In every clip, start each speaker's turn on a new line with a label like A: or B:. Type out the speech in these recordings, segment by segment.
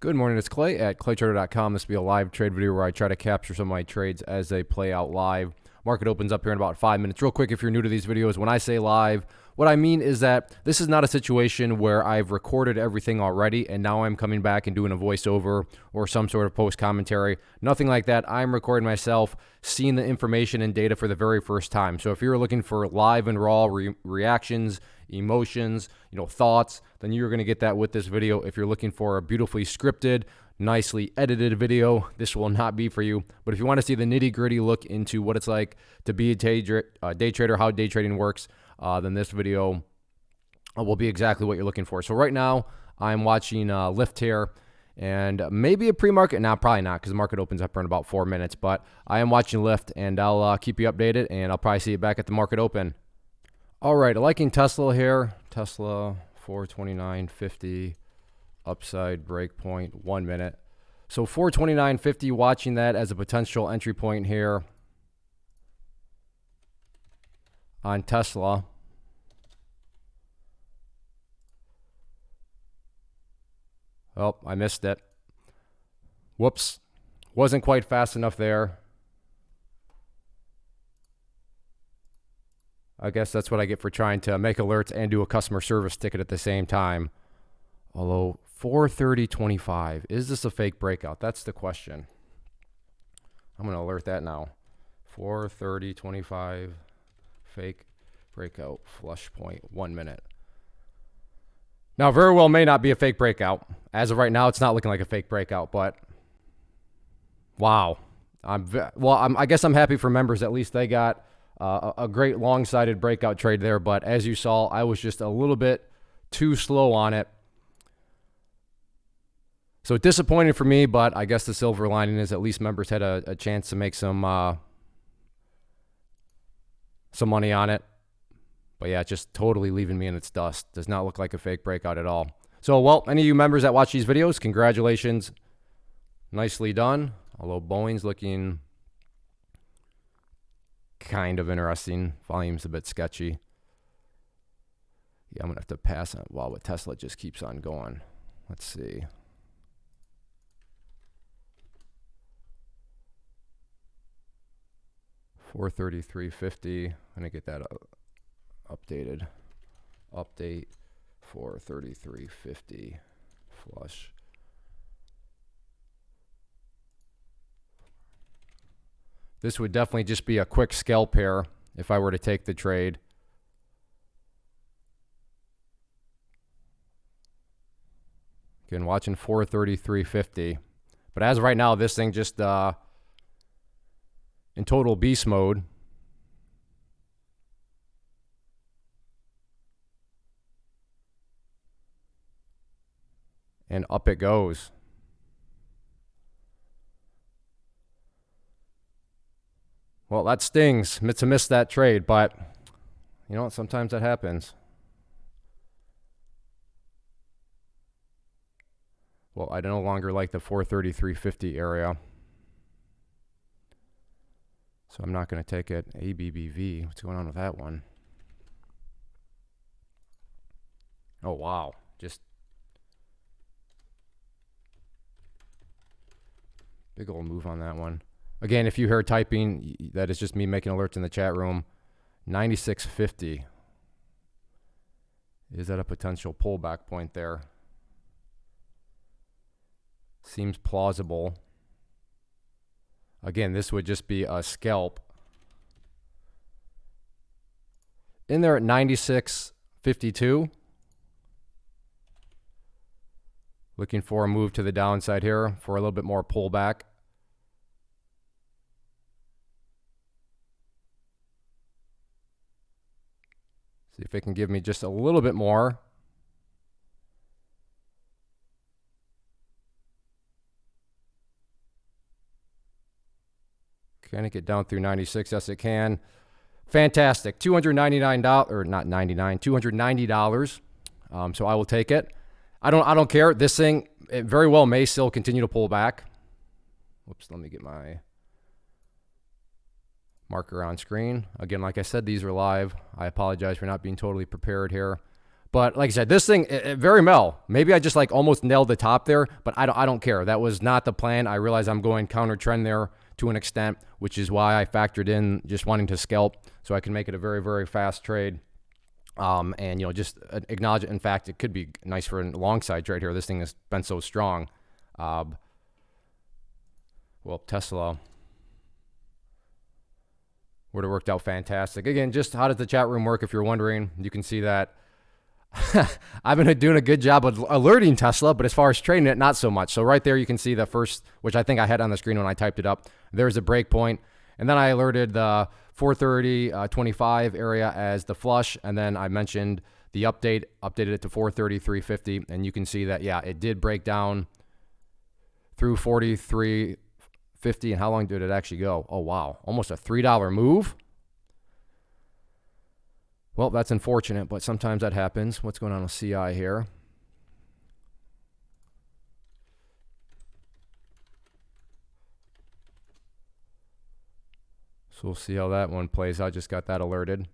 A: Good morning, it's Clay at claytrader.com. This will be a live trade video where I try to capture some of my trades as they play out live. Market opens up here in about 5 minutes. Real quick, if you're new to these videos, when I say live, what I mean is that this is not a situation where I've recorded everything already and now I'm coming back and doing a voiceover or some sort of post commentary. Nothing like that. I'm recording myself, seeing the information and data for the very first time. So if you're looking for live and raw reactions, emotions, thoughts, then you're going to get that with this video. If you're looking for a beautifully scripted, nicely edited video, this will not be for you. But if you want to see the nitty-gritty look into what it's like to be a day trader, how day trading works, then this video will be exactly what you're looking for. So right now, I'm watching Lift here, and maybe a pre-market. Now, probably not, because the market opens up in about 4 minutes. But I am watching Lift, and I'll keep you updated, and I'll probably see you back at the market open. All right, liking Tesla here. Tesla 429.50 upside breakpoint, 1 minute. So 429.50, watching that as a potential entry point here on Tesla. Oh, I missed it. Whoops. Wasn't quite fast enough there. I guess that's what I get for trying to make alerts and do a customer service ticket at the same time. Although 430.25, is this a fake breakout? That's the question. I'm going to alert that now. 430.25, fake breakout, flush point, 1 minute. Now, very well may not be a fake breakout. As of right now, it's not looking like a fake breakout, but wow. I guess I'm happy for members. At least they got a great long-sided breakout trade there, but as you saw, I was just a little bit too slow on it. So disappointing for me, but I guess the silver lining is at least members had a chance to make some money on it. But yeah, just totally leaving me in its dust. Does not look like a fake breakout at all. So, well, any of you members that watch these videos, congratulations. Nicely done. Although Boeing's looking kind of interesting. Volume's a bit sketchy. Yeah, I'm going to have to pass on. Wow, but Tesla just keeps on going. Let's see. $433.50. I'm going to get that updated. Update 433.50 flush. This would definitely just be a quick scalp pair if I were to take the trade. Again, watching 433.50. But as of right now, this thing just in total beast mode. And up it goes. Well, that stings to miss that trade, but you know what? Sometimes that happens. Well, I no longer like the 433.50 area. So I'm not going to take it. ABBV. What's going on with that one? Oh, wow. Just big old move on that one. Again, if you hear typing, that is just me making alerts in the chat room. 96.50. Is that a potential pullback point there? Seems plausible. Again, this would just be a scalp. In there at 96.52. Looking for a move to the downside here for a little bit more pullback. See if it can give me just a little bit more. Can it get down through 96? Yes, it can. Fantastic. $299, or not 99, $290. So I will take it. I don't care. This thing, it very well may still continue to pull back. Whoops, let me get my marker on screen. Again, like I said, these are live. I apologize for not being totally prepared here. But like I said, this thing, very well. Maybe I just like almost nailed the top there, but I don't care. That was not the plan. I realize I'm going counter trend there to an extent, which is why I factored in just wanting to scalp so I can make it a very, very fast trade. And, just acknowledge it. In fact, it could be nice for a long side trade here. This thing has been so strong. Well, Tesla would have worked out fantastic. Again, just how does the chat room work? If you're wondering, you can see that I've been doing a good job of alerting Tesla, but as far as trading it, not so much. So right there, you can see the first, which I think I had on the screen when I typed it up. There's a break point. And then I alerted the 430.25 area as the flush. And then I mentioned the updated it to 433.50. And you can see that, yeah, it did break down through 43.50. And how long did it actually go? Oh, wow. Almost a $3 move. Well, that's unfortunate, but sometimes that happens. What's going on with CI here? So we'll see how that one plays. I just got that alerted.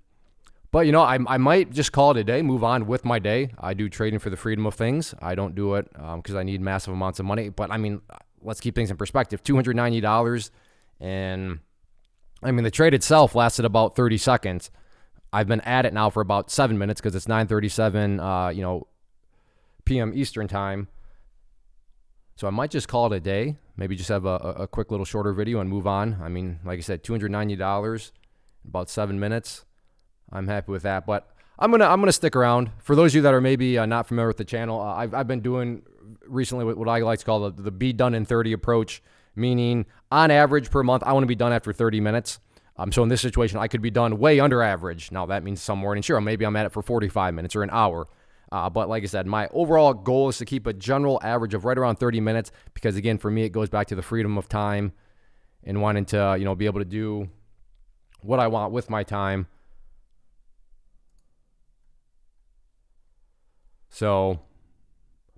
A: But, I might just call it a day, move on with my day. I do trading for the freedom of things. I don't do it because I need massive amounts of money. But, let's keep things in perspective. $290. And, the trade itself lasted about 30 seconds. I've been at it now for about 7 minutes because it's 9:37, p.m. Eastern time. So I might just call it a day. Maybe just have a quick little shorter video and move on. Like I said, $290, about 7 minutes. I'm happy with that. But I'm gonna stick around. For those of you that are maybe not familiar with the channel, I've been doing recently what I like to call the be done in 30 approach, meaning on average per month, I want to be done after 30 minutes. So in this situation, I could be done way under average. Now, that means some morning. Sure, maybe I'm at it for 45 minutes or an hour. But like I said, my overall goal is to keep a general average of right around 30 minutes because, again, for me, it goes back to the freedom of time and wanting to, be able to do what I want with my time. So,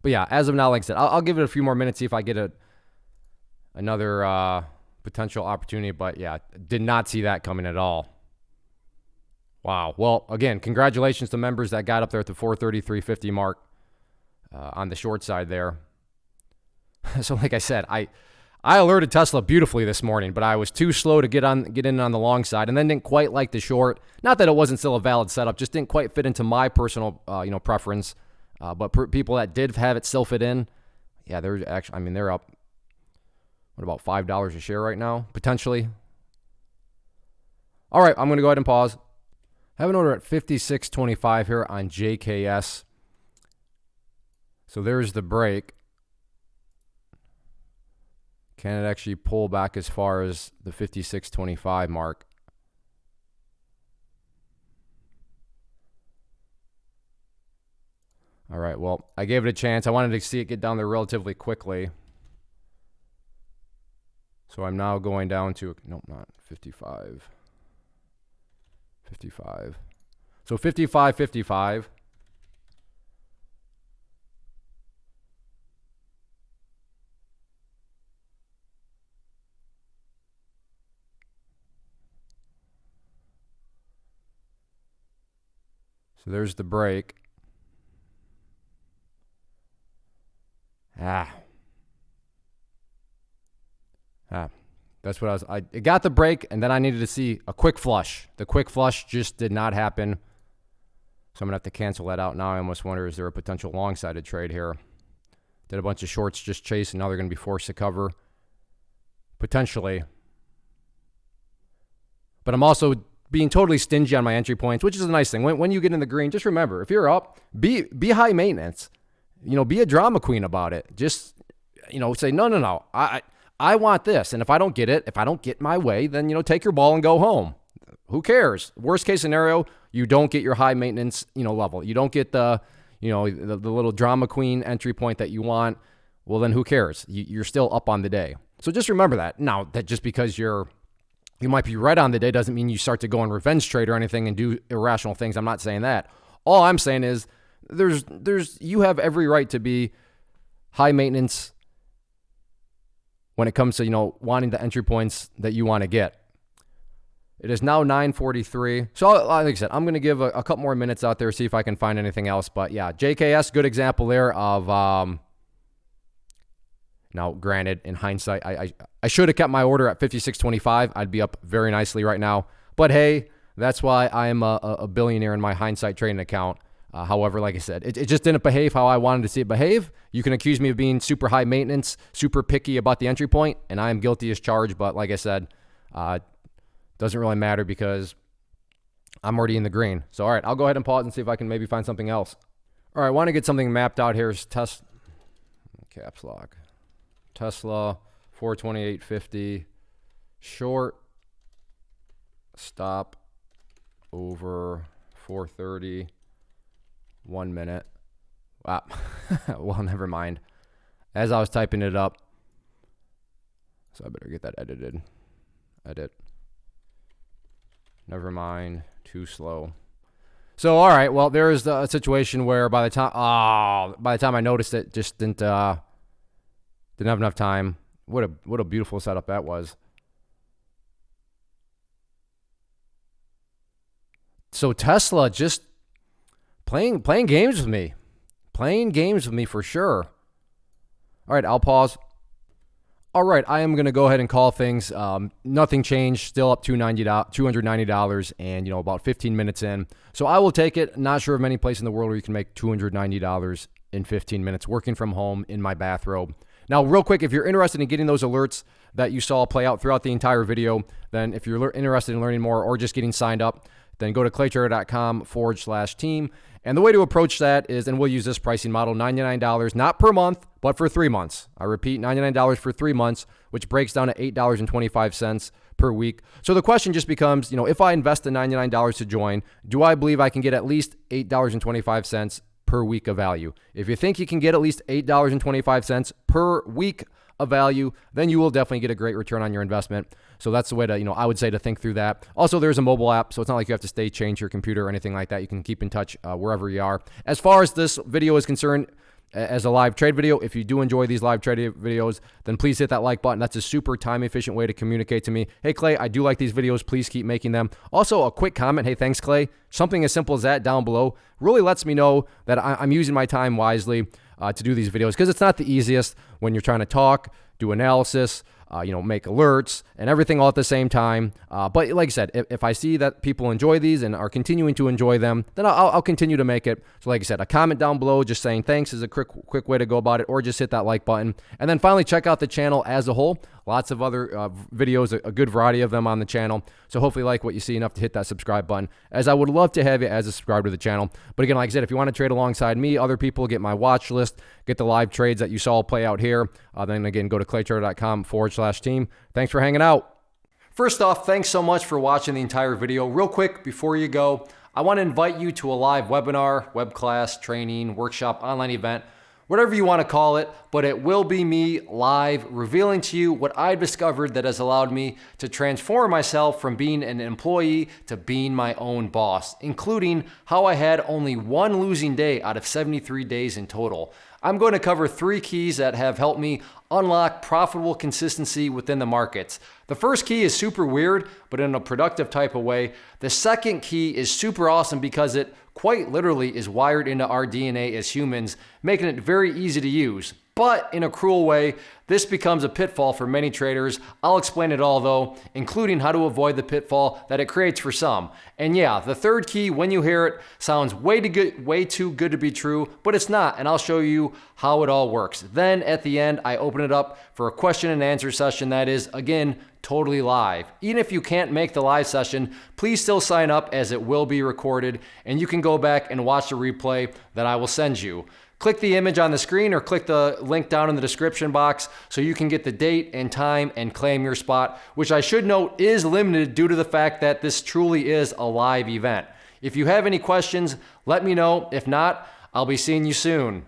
A: but yeah, as of now, like I said, I'll give it a few more minutes, see if I get another potential opportunity, but yeah, did not see that coming at all. Wow. Well, again, congratulations to members that got up there at the 433.50 mark on the short side there. So like I said, I alerted Tesla beautifully this morning, but I was too slow to get in on the long side and then didn't quite like the short. Not that it wasn't still a valid setup, just didn't quite fit into my personal preference. But people that did have it still fit in, yeah, they're actually, they're up. What about $5 a share right now, potentially? All right, I'm going to go ahead and pause. I have an order at 56.25 here on JKS. So there's the break. Can it actually pull back as far as the 56.25 mark? All right, well, I gave it a chance. I wanted to see it get down there relatively quickly. So I'm now going down to, nope, not 55. 55. So 55.55. So there's the break. That's what it got the break, and then I needed to see a quick flush. The quick flush just did not happen. So I'm going to have to cancel that out now. I almost wonder, is there a potential long-sided trade here? Did a bunch of shorts just chase, and now they're going to be forced to cover? Potentially. But I'm also being totally stingy on my entry points, which is a nice thing. When you get in the green, just remember, if you're up, be high maintenance. Be a drama queen about it. Just, say, no. I want this. And if I don't get it, if I don't get my way, then, take your ball and go home. Who cares? Worst case scenario, you don't get your high maintenance, level. You don't get the little drama queen entry point that you want. Well, then who cares? You're still up on the day. So just remember that. Now, that just because you might be right on the day doesn't mean you start to go on revenge trade or anything and do irrational things. I'm not saying that. All I'm saying is you have every right to be high maintenance when it comes to, wanting the entry points that you want to get. It is now 9:43. So like I said, I'm going to give a couple more minutes out there, see if I can find anything else. But yeah, JKS, good example there of, now granted, in hindsight, I should have kept my order at 56.25. I'd be up very nicely right now. But hey, that's why I'm a billionaire in my hindsight trading account. However, like I said, it just didn't behave how I wanted to see it behave. You can accuse me of being super high maintenance, super picky about the entry point, and I am guilty as charged. But like I said, doesn't really matter because I'm already in the green. So, all right, I'll go ahead and pause and see if I can maybe find something else. All right, I want to get something mapped out here. Caps lock. Tesla, 428.50. Short. Stop over 430. 1 minute. Wow. Well, never mind. As I was typing it up. So I better get that edited. Edit. Never mind. Too slow. So, all right. Well, there is a situation where by the time I noticed it, just didn't have enough time. What a beautiful setup that was. So Tesla just playing games with me. Playing games with me for sure. All right, I'll pause. All right, I am going to go ahead and call things. Nothing changed. Still up $290 and, about 15 minutes in. So I will take it. Not sure of many places in the world where you can make $290 in 15 minutes working from home in my bathrobe. Now, real quick, if you're interested in getting those alerts that you saw play out throughout the entire video, then if you're interested in learning more or just getting signed up, then go to claytrader.com/team. And the way to approach that is, and we'll use this pricing model, $99, not per month, but for 3 months. I repeat, $99 for 3 months, which breaks down to $8.25 per week. So the question just becomes, if I invest the $99 to join, do I believe I can get at least $8.25 per week of value? If you think you can get at least $8.25 per week of value, then you will definitely get a great return on your investment. So that's the way to, I would say to think through that. Also, there's a mobile app, so it's not like you have to change your computer or anything like that. You can keep in touch wherever you are. As far as this video is concerned, as a live trade video, if you do enjoy these live trade videos, then please hit that like button. That's a super time efficient way to communicate to me. Hey, Clay, I do like these videos. Please keep making them. Also, a quick comment. Hey, thanks, Clay. Something as simple as that down below really lets me know that I'm using my time wisely to do these videos, because it's not the easiest when you're trying to talk, do analysis, make alerts and everything all at the same time. But like I said, if I see that people enjoy these and are continuing to enjoy them, then I'll continue to make it. So like I said, a comment down below just saying thanks is a quick way to go about it, or just hit that like button. And then finally, check out the channel as a whole. Lots of other videos, a good variety of them on the channel. So hopefully you like what you see enough to hit that subscribe button, as I would love to have you as a subscriber to the channel. But again, like I said, if you want to trade alongside me, other people, get my watch list, get the live trades that you saw play out here, then again, go to claytrader.com/team. Thanks for hanging out. First off, thanks so much for watching the entire video. Real quick, before you go, I want to invite you to a live webinar, web class, training, workshop, online event, whatever you want to call it, but it will be me live revealing to you what I've discovered that has allowed me to transform myself from being an employee to being my own boss, including how I had only one losing day out of 73 days in total. I'm going to cover 3 keys that have helped me unlock profitable consistency within the markets. The first key is super weird, but in a productive type of way. The second key is super awesome because it quite literally is wired into our DNA as humans, making it very easy to use. But in a cruel way, this becomes a pitfall for many traders. I'll explain it all though, including how to avoid the pitfall that it creates for some. And yeah, the third key, when you hear it, sounds way too good to be true, but it's not, and I'll show you how it all works. Then at the end, I open it up for a question and answer session that is, again, totally live. Even if you can't make the live session, please still sign up, as it will be recorded, and you can go back and watch the replay that I will send you. Click the image on the screen or click the link down in the description box so you can get the date and time and claim your spot, which I should note is limited due to the fact that this truly is a live event. If you have any questions, let me know. If not, I'll be seeing you soon.